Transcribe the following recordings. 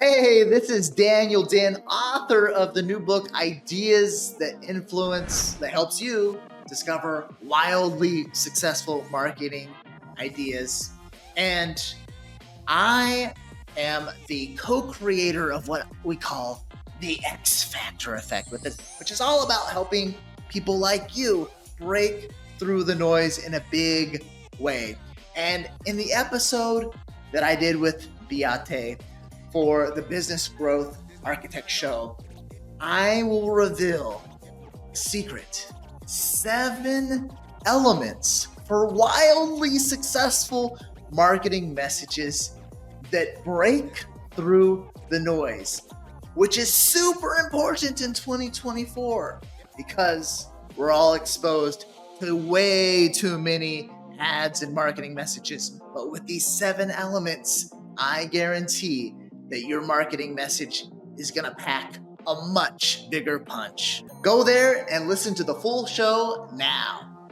Hey, this is Daniel Den, author of the new book, Ideas That Influence, that helps you discover wildly successful marketing ideas. And I am the co-creator of what we call the X Factor effect, which is all about helping people like you break through the noise in a big way. And in the episode that I did with Beate for the Business Growth Architect Show, I will reveal secret 7 elements for wildly successful marketing messages that break through the noise, which is super important in 2024 because we're all exposed to way too many ads and marketing messages. But with these 7 elements, I guarantee that your marketing message is going to pack a much bigger punch. Go there and listen to the full show now.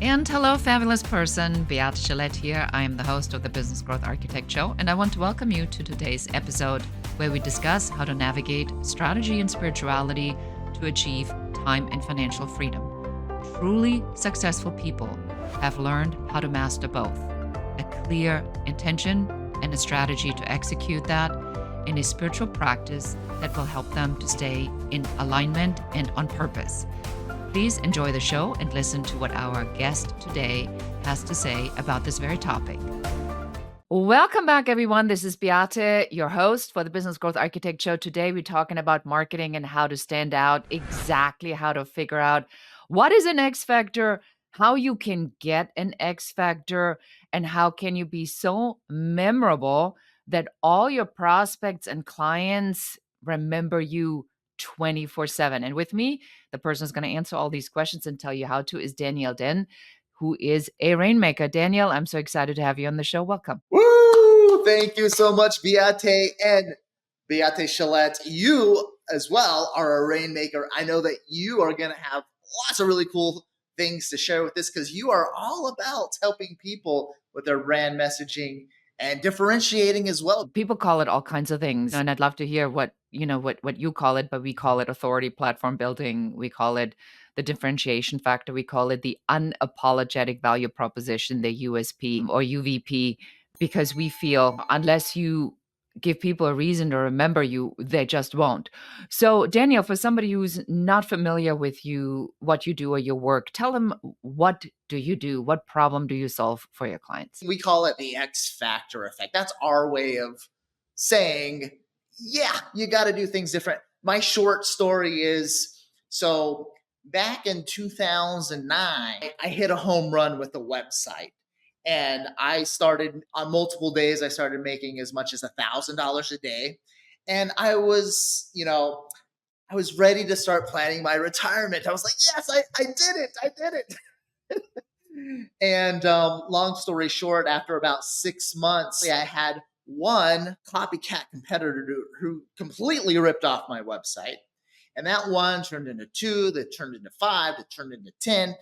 And hello, fabulous person. Beate Gillette here. I am the host of the Business Growth Architect Show, and I want to welcome you to today's episode where we discuss how to navigate strategy and spirituality to achieve time and financial freedom. Truly successful people have learned how to master both: a clear intention and a strategy to execute that in a spiritual practice that will help them to stay in alignment and on purpose. Please enjoy the show and listen to what our guest today has to say about this very topic. Welcome back, everyone. This is Beate, your host for the Business Growth Architect Show. Today, we're talking about marketing and how to stand out, exactly how to figure out what is an X factor, how you can get an X factor, and how can you be so memorable that all your prospects and clients remember you 24/7. And with me, the person who's going to answer all these questions and tell you how to is Daniel Den, who is a rainmaker. Daniel, I'm so excited to have you on the show. Welcome. Woo! Thank you so much, Beate. And Beate Gillette, you as well are a rainmaker. I know that you are going to have lots of really cool things to share with this because you are all about helping people with their brand messaging and differentiating as well. People call it all kinds of things, and I'd love to hear what you call it, but we call it authority platform building. We call it the differentiation factor. We call it the unapologetic value proposition, the USP or UVP, because we feel unless you give people a reason to remember you, they just won't. So, Daniel, for somebody who's not familiar with you, what you do or your work, tell them, what do you do? What problem do you solve for your clients? We call it the X Factor effect. That's our way of saying, yeah, you got to do things different. My short story is, so back in 2009, I hit a home run with a website. And I started on multiple days, I started making as much as $1,000 a day. And I was ready to start planning my retirement. I was like, yes, I did it. And long story short, after about 6 months, I had one copycat competitor who completely ripped off my website. And that one turned into 2, that turned into 5, that turned into 10.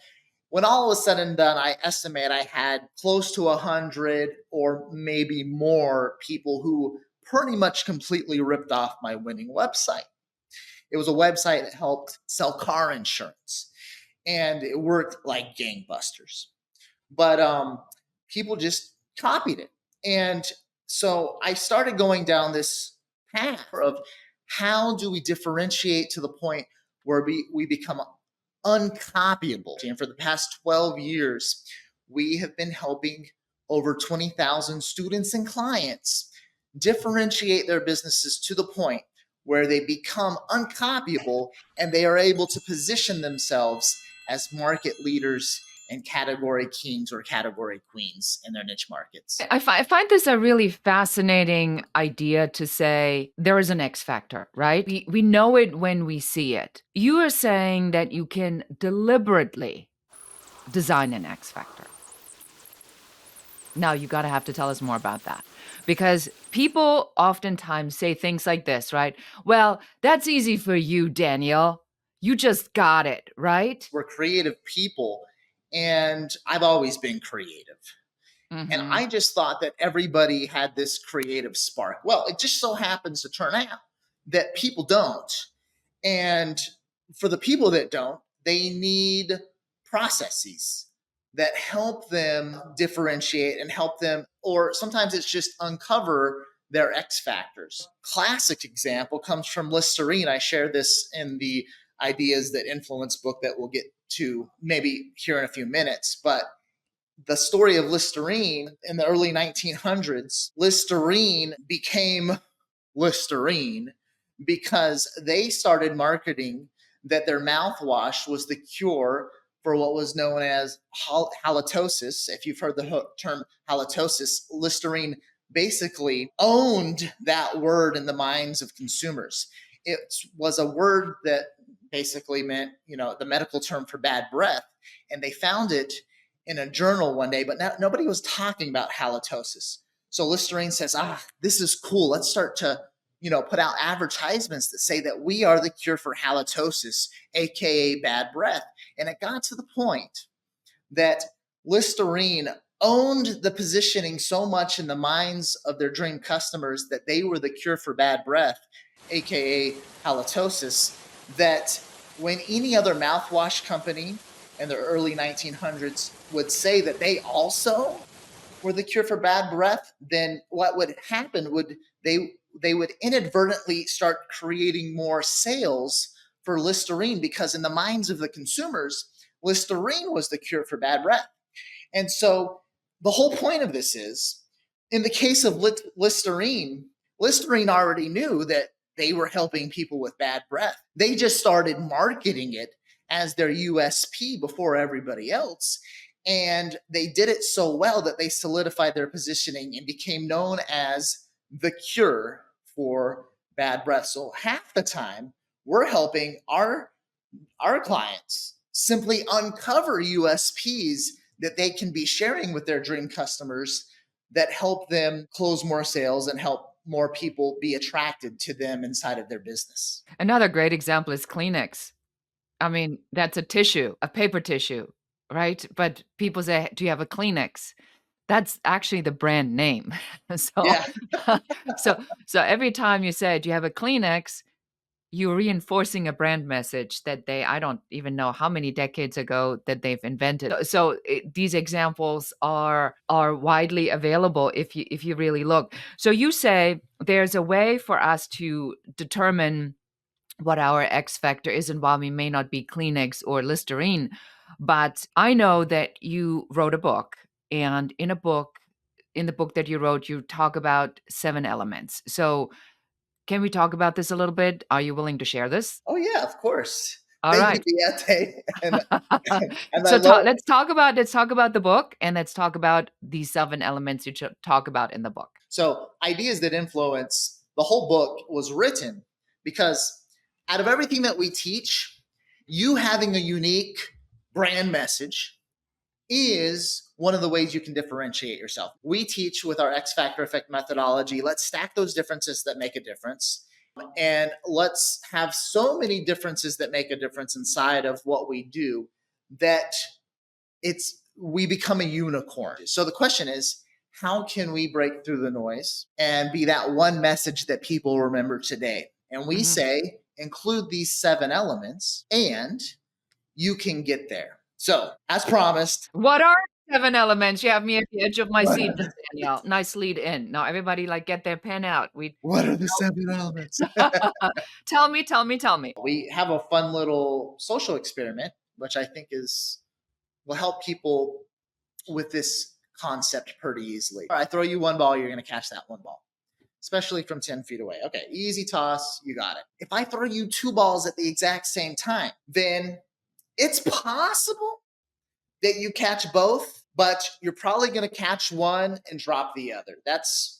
When all was said and done, I estimate I had close to 100 or maybe more people who pretty much completely ripped off my winning website. It was a website that helped sell car insurance, and it worked like gangbusters. But people just copied it. And so I started going down this path of how do we differentiate to the point where we become uncopyable. And for the past 12 years, we have been helping over 20,000 students and clients differentiate their businesses to the point where they become uncopyable and they are able to position themselves as market leaders and category kings or category queens in their niche markets. I find this a really fascinating idea to say there is an X factor, right? We know it when we see it. You are saying that you can deliberately design an X factor. Now, you got to have to tell us more about that, because people oftentimes say things like this, right? Well, that's easy for you, Daniel. You just got it, right? We're creative people, and I've always been creative. And Mm-hmm. I just thought that everybody had this creative spark. Well, it just so happens to turn out that people don't. And for the people that don't, they need processes that help them differentiate and help them, or sometimes it's just uncover their X factors. Classic example comes from Listerine. I share this in the Ideas That Influence book that we'll get to maybe here in a few minutes. But the story of Listerine in the early 1900s, Listerine became Listerine because they started marketing that their mouthwash was the cure for what was known as halitosis. If you've heard the term halitosis, Listerine basically owned that word in the minds of consumers. It was a word that basically meant, the medical term for bad breath. And they found it in a journal one day, but nobody was talking about halitosis. So Listerine says, this is cool. Let's start to, put out advertisements that say that we are the cure for halitosis, AKA bad breath. And it got to the point that Listerine owned the positioning so much in the minds of their dream customers that they were the cure for bad breath, AKA halitosis, that when any other mouthwash company in the early 1900s would say that they also were the cure for bad breath, then what would happen would they would inadvertently start creating more sales for Listerine, because in the minds of the consumers, Listerine was the cure for bad breath. And so the whole point of this is, in the case of Listerine, Listerine already knew that they were helping people with bad breath. They just started marketing it as their USP before everybody else. And they did it so well that they solidified their positioning and became known as the cure for bad breath. So half the time, we're helping our clients simply uncover USPs that they can be sharing with their dream customers that help them close more sales and help more people be attracted to them inside of their business. Another great example is Kleenex. I mean, that's a tissue, a paper tissue, right? But people say, "Do you have a Kleenex?" That's actually the brand name. So, Yeah. so every time you say, "Do you have a Kleenex?" you're reinforcing a brand message that I don't even know how many decades ago that they've invented. So these examples are widely available if you really look. So you say there's a way for us to determine what our X factor is, and while we may not be Kleenex or Listerine, but I know that you wrote a book, and in the book that you wrote, you talk about 7 elements. So can we talk about this a little bit? Are you willing to share this? Oh yeah, of course. All Thank you, right. Beate. And I So love. let's talk about the book, and let's talk about these 7 elements you talk about in the book. So Ideas That Influence, the whole book was written because out of everything that we teach, you having a unique brand message is one of the ways you can differentiate yourself. We teach with our X Factor Effect methodology. Let's stack those differences that make a difference. And let's have so many differences that make a difference inside of what we do that we become a unicorn. So the question is, how can we break through the noise and be that one message that people remember today? And we say, include these 7 elements and you can get there. So, as promised, What are 7 elements? You have me at the edge of my seat, Danielle. Nice lead in. Now everybody get their pen out. what are the 7 elements? Tell me, tell me, tell me. We have a fun little social experiment, which I think will help people with this concept pretty easily. All right, I throw you one ball, you're going to catch that one ball, especially from 10 feet away. Okay, easy toss, you got it. If I throw you 2 balls at the exact same time, then it's possible that you catch both, but you're probably going to catch one and drop the other.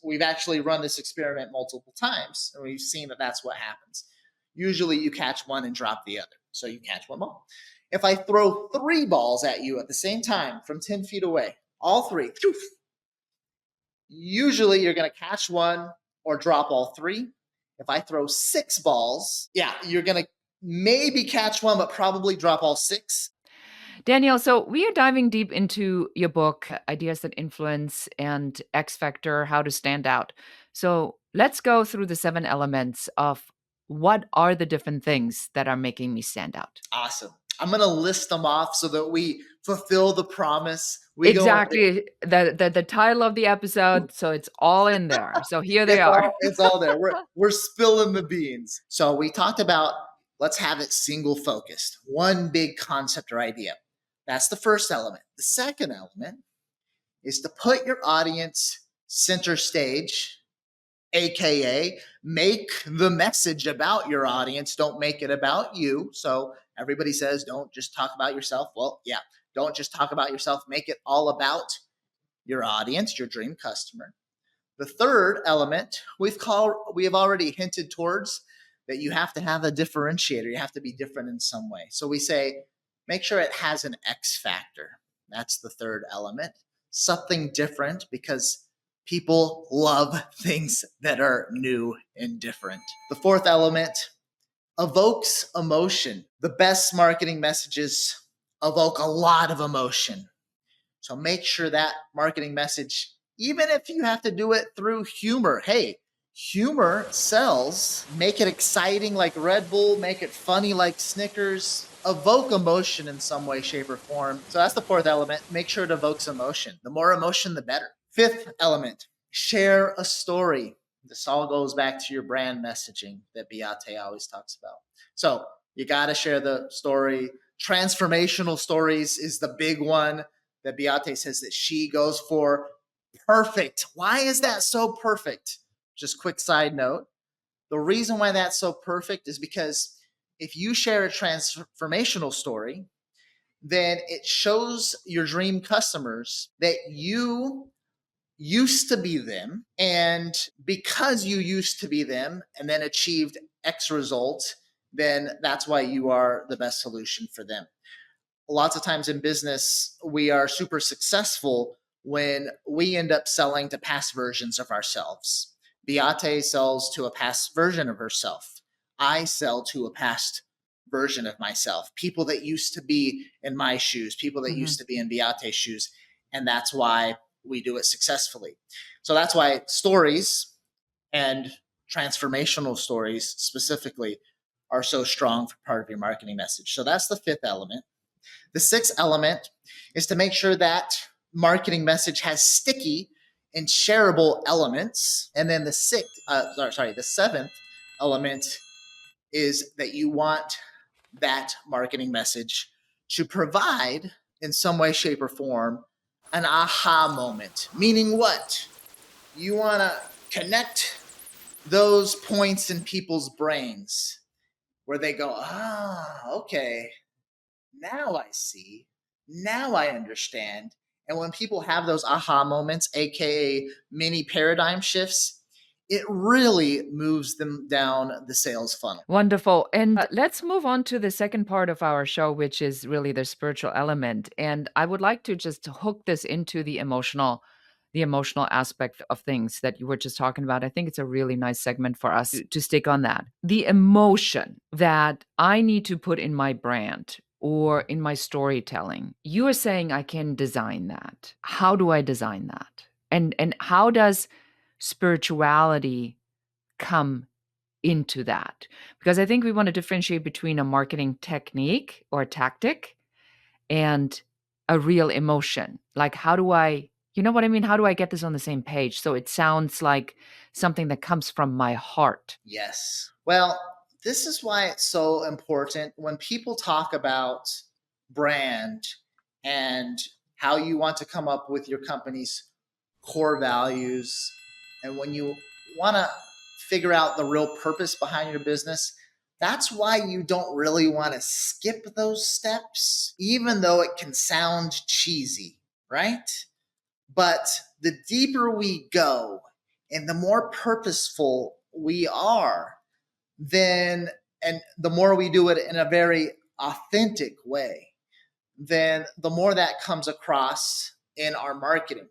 We've actually run this experiment multiple times, and we've seen that that's what happens. Usually you catch one and drop the other. So you catch one ball. If I throw 3 balls at you at the same time from 10 feet away, all 3, usually you're going to catch one or drop all 3. If I throw 6 balls, you're going to maybe catch one, but probably drop all 6. Danielle, so we are diving deep into your book, Ideas That Influence and X Factor, How to Stand Out. So let's go through the 7 elements of what are the different things that are making me stand out. Awesome. I'm going to list them off so that we fulfill the promise. We go on. Exactly the title of the episode, so it's all in there. So here they are. It's all there. We're spilling the beans. So we talked about, let's have it single focused, one big concept or idea. That's the first element. The second element is to put your audience center stage, aka make the message about your audience. Don't make it about you. So everybody says, don't just talk about yourself. Well, yeah, don't just talk about yourself. Make it all about your audience, your dream customer. The third element we have already hinted towards, that you have to have a differentiator. You have to be different in some way. So we say, make sure it has an X factor. That's the third element. Something different, because people love things that are new and different. The fourth element evokes emotion. The best marketing messages evoke a lot of emotion. So make sure that marketing message, even if you have to do it through humor, hey, humor sells. Make it exciting like Red Bull, make it funny like Snickers, evoke emotion in some way, shape, or form. So that's the fourth element. Make sure it evokes emotion. The more emotion, the better. Fifth element, share a story. This all goes back to your brand messaging that Beate always talks about. So you got to share the story. Transformational stories is the big one that Beate says that she goes for. Perfect. Why is that so perfect? Just quick side note. The reason why that's so perfect is because if you share a transformational story, then it shows your dream customers that you used to be them. And because you used to be them and then achieved X result, then that's why you are the best solution for them. Lots of times in business, we are super successful when we end up selling to past versions of ourselves. Beate sells to a past version of herself. I sell to a past version of myself. People that used to be in my shoes, people that used to be in Beate's shoes. And that's why we do it successfully. So that's why stories and transformational stories specifically are so strong for part of your marketing message. So that's the fifth element. The sixth element is to make sure that marketing message has sticky and shareable elements. And then the seventh element is that you want that marketing message to provide, in some way, shape, or form, an aha moment. Meaning what? You want to connect those points in people's brains where they go, okay, now I see, now I understand. And when people have those aha moments, aka mini paradigm shifts, it really moves them down the sales funnel. Wonderful. And let's move on to the second part of our show, which is really the spiritual element. And I would like to just hook this into the emotional aspect of things that you were just talking about. I think it's a really nice segment for us to stick on that. The emotion that I need to put in my brand or in my storytelling. You are saying I can design that. How do I design that? And how does spirituality come into that? Because I think we want to differentiate between a marketing technique or tactic and a real emotion. Like, how do I, you know what I mean? How do I get this on the same page so it sounds like something that comes from my heart? Yes. Well, this is why it's so important when people talk about brand and how you want to come up with your company's core values. And when you want to figure out the real purpose behind your business, that's why you don't really want to skip those steps, even though it can sound cheesy, right? But the deeper we go and the more purposeful we are, then, and the more we do it in a very authentic way, then the more that comes across in our marketing.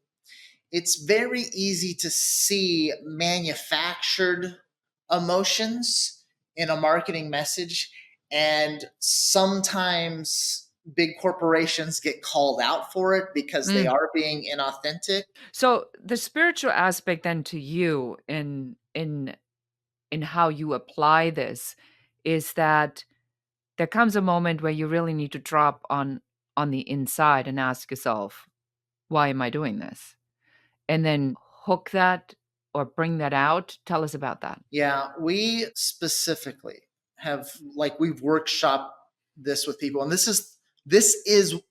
It's very easy to see manufactured emotions in a marketing message, and sometimes big corporations get called out for it because they Mm. are being inauthentic. So the spiritual aspect then to you in how you apply this is that there comes a moment where you really need to drop on the inside and ask yourself, why am I doing this? And then hook that or bring that out. Tell us about that. Yeah, we specifically have, like, we've workshopped this with people, and this is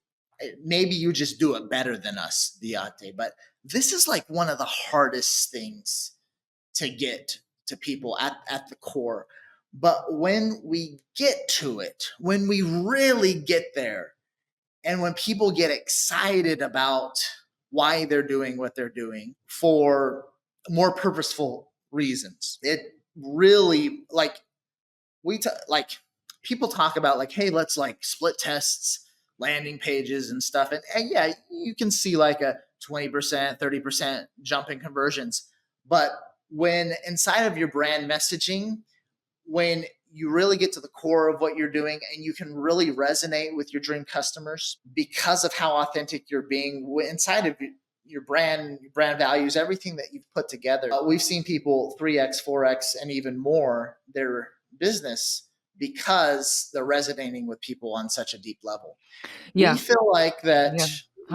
maybe you just do it better than us, Diate, but this is like one of the hardest things to get to people at the core. But when we get to it, when we really get there, and when people get excited about why they're doing what they're doing for more purposeful reasons, it really, like, like, people talk about, like, hey, let's like split tests landing pages and stuff, and yeah, you can see like a 20% 30% jump in conversions. But when inside of your brand messaging, when you really get to the core of what you're doing and you can really resonate with your dream customers because of how authentic you're being inside of your brand values, everything that you've put together. We've seen people 3x, 4x, and even more their business because they're resonating with people on such a deep level. We Yeah. feel like that Yeah.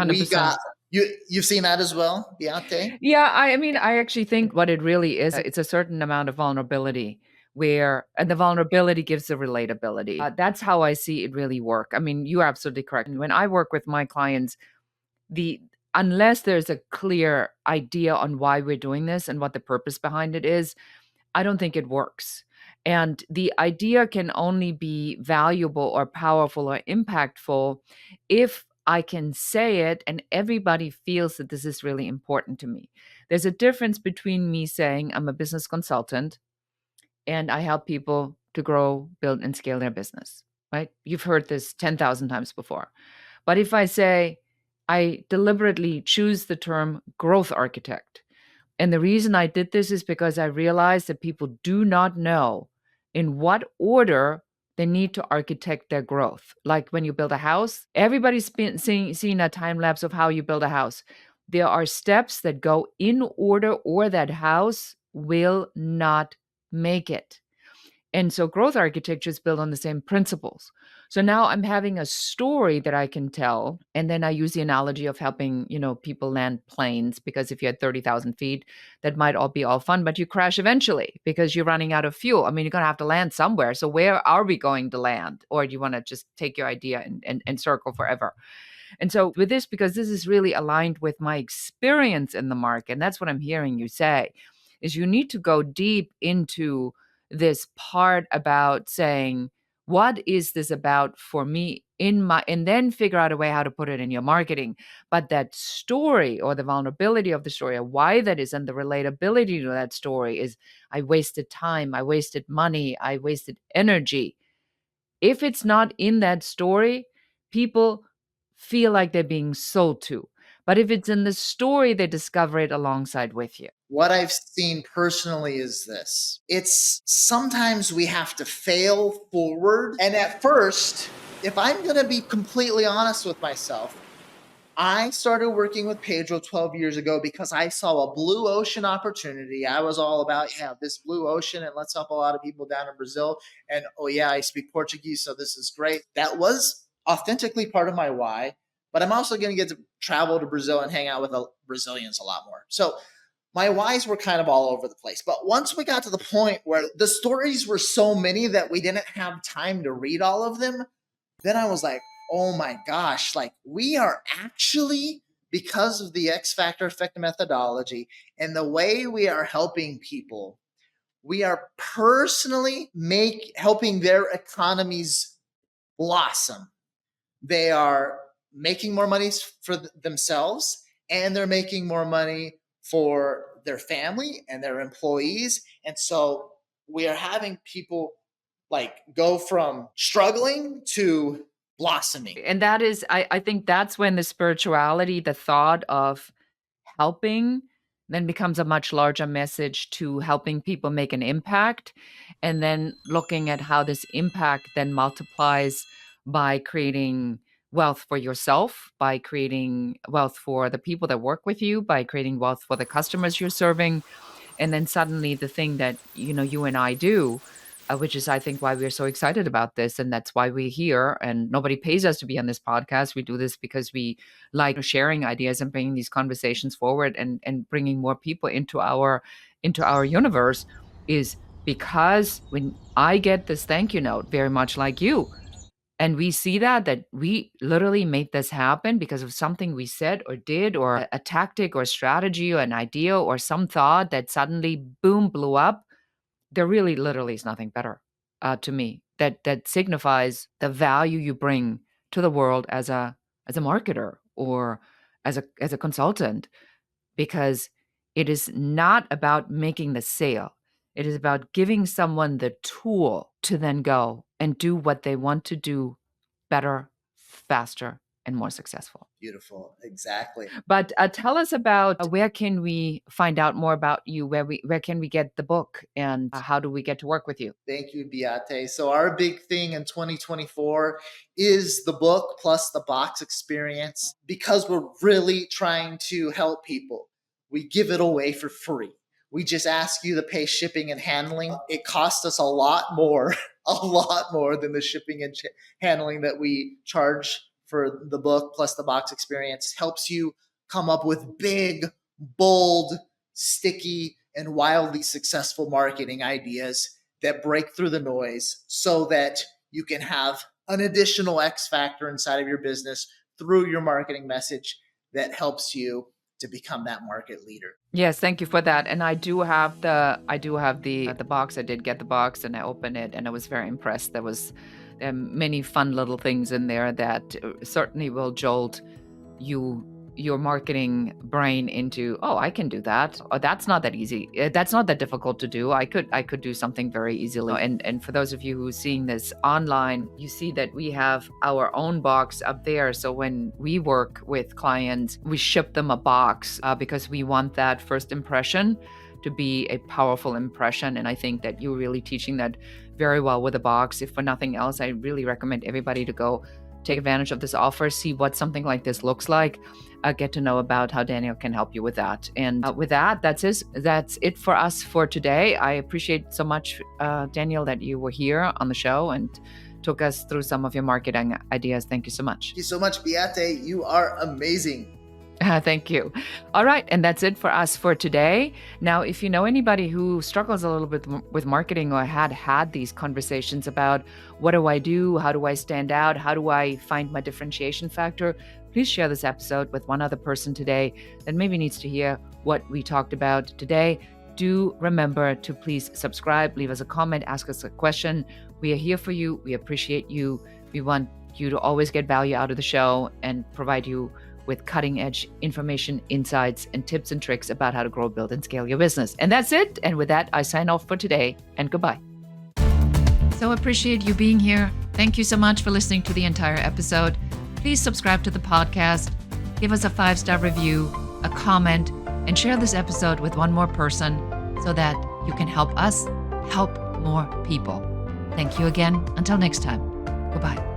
we 100%. got you've seen that as well, Beate? Yeah, I mean, I actually think what it really is, it's a certain amount of vulnerability where, and the vulnerability gives the relatability. That's how I see it really work. I mean, you're absolutely correct. When I work with my clients, the unless there's a clear idea on why we're doing this and what the purpose behind it is, I don't think it works. And the idea can only be valuable or powerful or impactful if I can say it and everybody feels that this is really important to me. There's a difference between me saying I'm a business consultant and I help people to grow, build, and scale their business, right? You've heard this 10,000 times before. But if I say I deliberately choose the term growth architect, and the reason I did this is because I realized that people do not know in what order they need to architect their growth. Like when you build a house, everybody's been seeing a time lapse of how you build a house. There are steps that go in order, or that house will not make it. And so growth architecture is built on the same principles. So now I'm having a story that I can tell. And then I use the analogy of helping, people land planes, because if you had 30,000 feet, that might all be all fun, but you crash eventually because you're running out of fuel. I mean, you're going to have to land somewhere. So where are we going to land? Or do you want to just take your idea and circle forever? And so with this, because this is really aligned with my experience in the market, and that's what I'm hearing you say, is you need to go deep into this part about saying, what is this about for me and then figure out a way how to put it in your marketing. But that story, or the vulnerability of the story, or why that is, and the relatability to that story is, I wasted time, I wasted money, I wasted energy. If it's not in that story, people feel like they're being sold to. But if it's in the story, they discover it alongside with you. What I've seen personally is this: it's sometimes we have to fail forward. And at first, if I'm going to be completely honest with myself, I started working with Pedro 12 years ago because I saw a blue ocean opportunity. I was all about, yeah, this blue ocean, and let's help a lot of people down in Brazil. And oh, yeah, I speak Portuguese, so this is great. That was authentically part of my why. But I'm also going to get to travel to Brazil and hang out with Brazilians a lot more. So my whys were kind of all over the place. But once we got to the point where the stories were so many that we didn't have time to read all of them, then I was like, oh my gosh, like, we are actually, because of the X Factor effect methodology and the way we are helping people, we are personally helping their economies blossom. They are making more money for themselves, and they're making more money for their family and their employees. And so we are having people like go from struggling to blossoming. And that is, I think that's when the spirituality, the thought of helping, then becomes a much larger message to helping people make an impact. And then looking at how this impact then multiplies by creating wealth for yourself by creating wealth for the people that work with you, by creating wealth for the customers you're serving. And then suddenly the thing that, you and I do, which is I think why we're so excited about this, and that's why we're here, and nobody pays us to be on this podcast. We do this because we like sharing ideas and bringing these conversations forward, and bringing more people into our universe, is because when I get this thank you note, very much like you, and we see that we literally made this happen because of something we said or did, or a tactic or strategy or an idea or some thought that suddenly, boom, blew up. There really literally is nothing better, to me, that signifies the value you bring to the world as a marketer, or as a consultant, because it is not about making the sale. It is about giving someone the tool to then go and do what they want to do better, faster, and more successful. Beautiful. Exactly. But tell us about, where can we find out more about you? Where can we get the book, and how do we get to work with you? Thank you, Beate. So our big thing in 2024 is the book plus the box experience, because we're really trying to help people. We give it away for free. We just ask you to pay shipping and handling. It costs us a lot more, a lot more than the shipping and handling that we charge for the book plus the box experience. Helps you come up with big, bold, sticky, and wildly successful marketing ideas that break through the noise, so that you can have an additional X factor inside of your business through your marketing message that helps you to become that market leader. Yes, thank you for that. And I do have the box. I did get the box, and I opened it, and I was very impressed. There was many fun little things in there that certainly will jolt your marketing brain into, oh, I can do that. Or that's not that easy. That's not that difficult to do. I could do something very easily. And for those of you who are seeing this online, you see that we have our own box up there. So when we work with clients, we ship them a box, because we want that first impression to be a powerful impression. And I think that you're really teaching that very well with a box. If for nothing else, I really recommend everybody to go take advantage of this offer, see what something like this looks like, get to know about how Daniel can help you with that. And with that, that's it for us for today. I appreciate so much, Daniel, that you were here on the show and took us through some of your marketing ideas. Thank you so much. Thank you so much, Beate. You are amazing. Thank you. All right. And that's it for us for today. Now, if you know anybody who struggles a little bit with marketing, or had these conversations about, what do I do? How do I stand out? How do I find my differentiation factor? Please share this episode with one other person today that maybe needs to hear what we talked about today. Do remember to please subscribe, leave us a comment, ask us a question. We are here for you. We appreciate you. We want you to always get value out of the show and provide you with cutting-edge information, insights, and tips and tricks about how to grow, build, and scale your business. And that's it. And with that, I sign off for today, and goodbye. So appreciate you being here. Thank you so much for listening to the entire episode. Please subscribe to the podcast, give us a 5-star review, a comment, and share this episode with one more person so that you can help us help more people. Thank you again. Until next time. Goodbye.